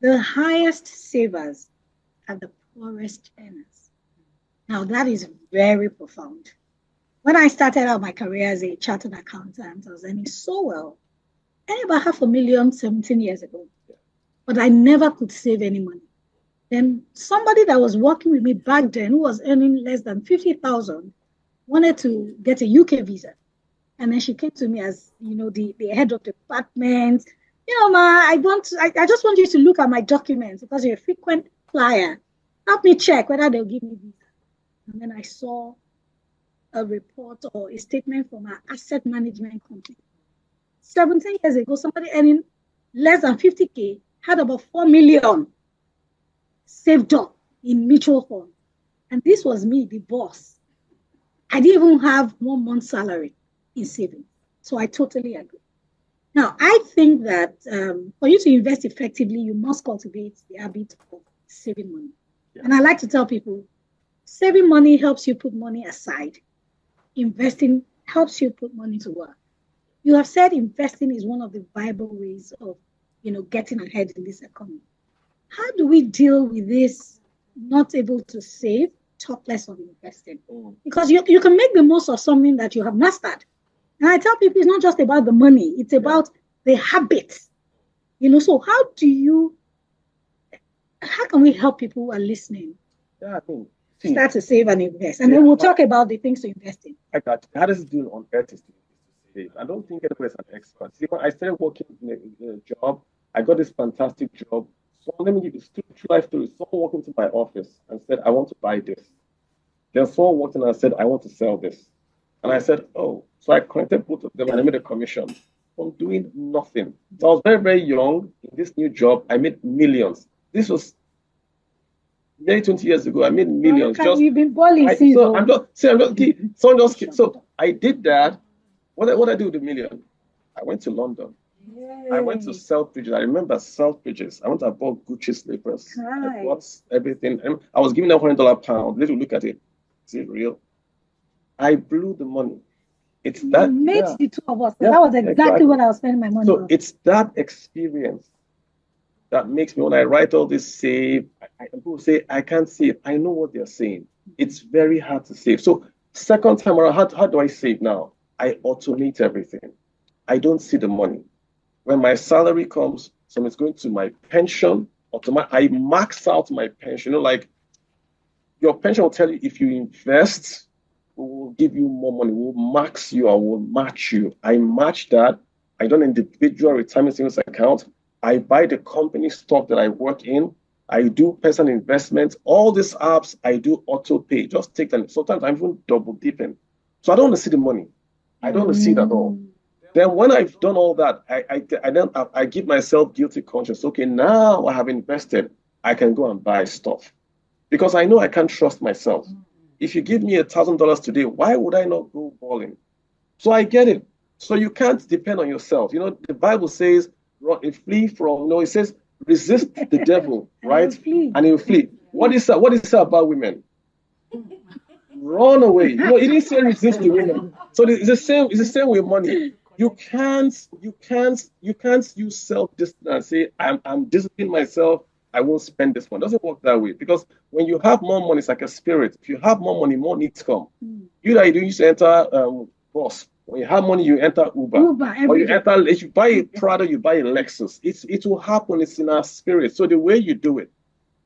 The highest savers are the poorest earners. Now, that is very profound. When I started out my career as a chartered accountant, I was earning so well. I earned about 500,000 17 years ago, but I never could save any money. Then somebody that was working with me back then who was earning less than 50,000 wanted to get a UK visa. And then she came to me as, the head of the department. Ma, I just want you to look at my documents because you're a frequent flyer. Help me check whether they'll give me visa. And then I saw a report or a statement from our asset management company. 17 years ago, somebody earning less than 50K had about 4 million saved up in mutual fund. And this was me, the boss. I didn't even have 1 month's salary in saving. So I totally agree. Now, I think that for you to invest effectively, you must cultivate the habit of saving money. Yeah. And I like to tell people, saving money helps you put money aside. Investing helps you put money to work. You have said investing is one of the viable ways of, getting ahead in this economy. How do we deal with this not able to save, talk less of investing? Because you can make the most of something that you have mastered. And I tell people it's not just about the money, it's about the habits. So how can we help people who are listening? Yeah, start to save and invest. And then we'll talk about the things to invest in. I got you. Hardest deal on earth is to save. I don't think anybody's an expert. See, when I started working in a job, I got this fantastic job. So let me give you two life stories. Someone walked into my office and said, I want to buy this. Then someone walked in and said, I want to sell this. And I said, oh. So I connected both of them and I made a commission from doing nothing. So I was very, very young in this new job. I made millions. This was nearly 20 years ago. I made millions. You've been balling So I did that. What I do with the million? I went to London. Yay. I went to Selfridges. I remember Selfridges. I went to bought Gucci slippers. I bought everything. I was giving them $100 pound. Let's look at it. Is it real? I blew the money. It's that made the two of us. Yeah, that was exactly what I was spending my money on. So it's that experience that makes me, when I write all this save, people say, I can't save. I know what they're saying. It's very hard to save. So second time around, how do I save now? I automate everything. I don't see the money. When my salary comes, so it's going to my pension, I max out my pension. Like your pension will tell you if you invest, we will give you more money. We'll max you or we'll match you. I match that. I don't individual retirement savings account. I buy the company stock that I work in. I do personal investments. All these apps, I do auto pay. Just take them. Sometimes I'm even double dipping. So I don't want to see the money. I don't want to see it at all. Then when I've done all that, I give myself guilty conscience. Okay, now I have invested. I can go and buy stuff because I know I can't trust myself. If you give me $1,000 today, why would I not go balling? So I get it. So you can't depend on yourself. The Bible says, flee from, it says, resist the devil, right? And he'll flee. What is that about women? Run away. It didn't say resist the women. So it's the same with money. You can't use self-discipline and say, I'm disciplining myself. I won't spend this one. It doesn't work that way because when you have more money, it's like a spirit. If you have more money, more needs come. You used to enter bus. When you have money, you enter Uber. Or if you buy a Prada, you buy a Lexus. It will happen. It's in our spirit. So the way you do it,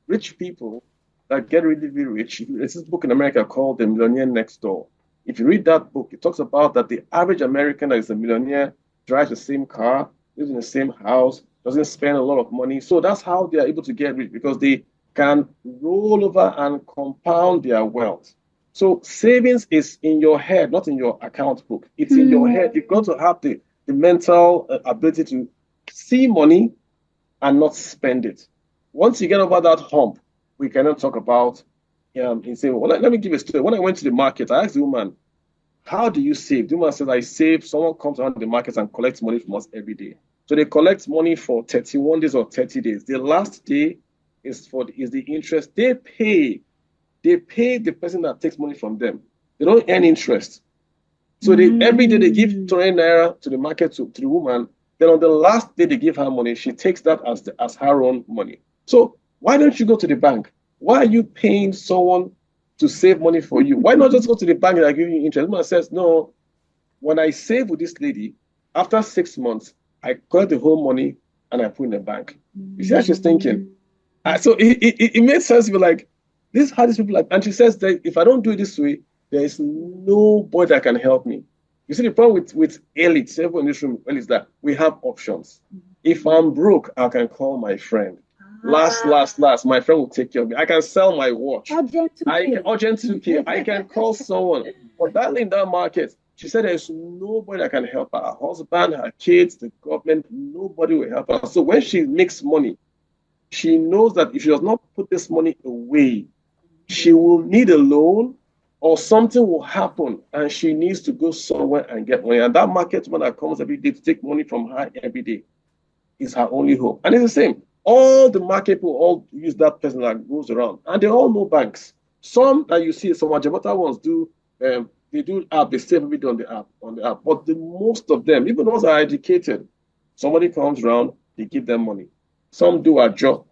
rich people that get really, really rich. There's this book in America called The Millionaire Next Door. If you read that book, it talks about that the average American that is a millionaire drives the same car, lives in the same house, doesn't spend a lot of money. So that's how they are able to get rich because they can roll over and compound their wealth. So savings is in your head, not in your account book. It's in your head. You've got to have the mental ability to see money and not spend it. Once you get over that hump, we cannot talk about in saying, well, let me give you a story. When I went to the market, I asked the woman, how do you save? The woman says, I save. Someone comes around the market and collects money from us every day. So they collect money for 31 days or 30 days. The last day is the interest. They pay the person that takes money from them. They don't earn interest. So every day they give 20 naira to the market to the woman. Then on the last day they give her money, she takes that as her own money. So why don't you go to the bank? Why are you paying someone to save money for you? Why not just go to the bank and they're giving you interest? The man says, no, when I save with this lady, after 6 months, I got the whole money and I put in the bank. You see how she's thinking? So it made sense to be like, this is how these people are. And she says that if I don't do it this way, there is nobody that can help me. You see, the problem with elites, everyone in this room, is that we have options. If I'm broke, I can call my friend. Last, my friend will take care of me. I can sell my watch. Urgent 2K. I can call someone. But that in that market, she said there's nobody that can help her. Her husband, her kids, the government, nobody will help her. So when she makes money, she knows that if she does not put this money away, she will need a loan or something will happen and she needs to go somewhere and get money. And that market woman that comes every day to take money from her every day is her only hope. And it's the same. All the market people all use that person that goes around. And they all know banks. Some that you see, some Ajabata ones do, they do app, they save everything on the app. But the most of them, even those are educated, somebody comes around, they give them money. Some do a job.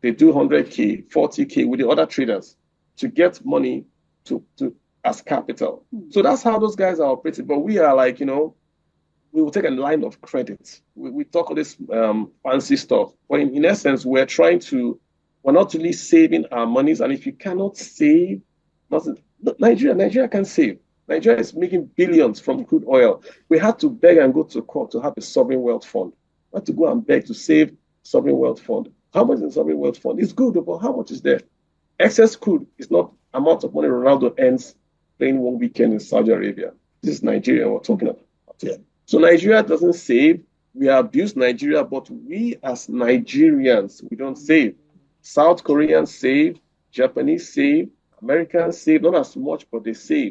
They do 100K, 40K with the other traders to get money to as capital. So that's how those guys are operating. But we are like, we will take a line of credit. We talk all this fancy stuff. But in essence, we're not really saving our monies. And if you cannot save, nothing. Nigeria can save. Nigeria is making billions from crude oil. We had to beg and go to court to have a sovereign wealth fund. We had to go and beg to save sovereign wealth fund. How much is the sovereign wealth fund? It's good, but how much is there? Excess crude is not amount of money Ronaldo earns playing one weekend in Saudi Arabia. This is Nigeria we're talking about. Yeah. So Nigeria doesn't save. We abuse Nigeria, but we as Nigerians, we don't save. South Koreans save, Japanese save, Americans save, not as much, but they save.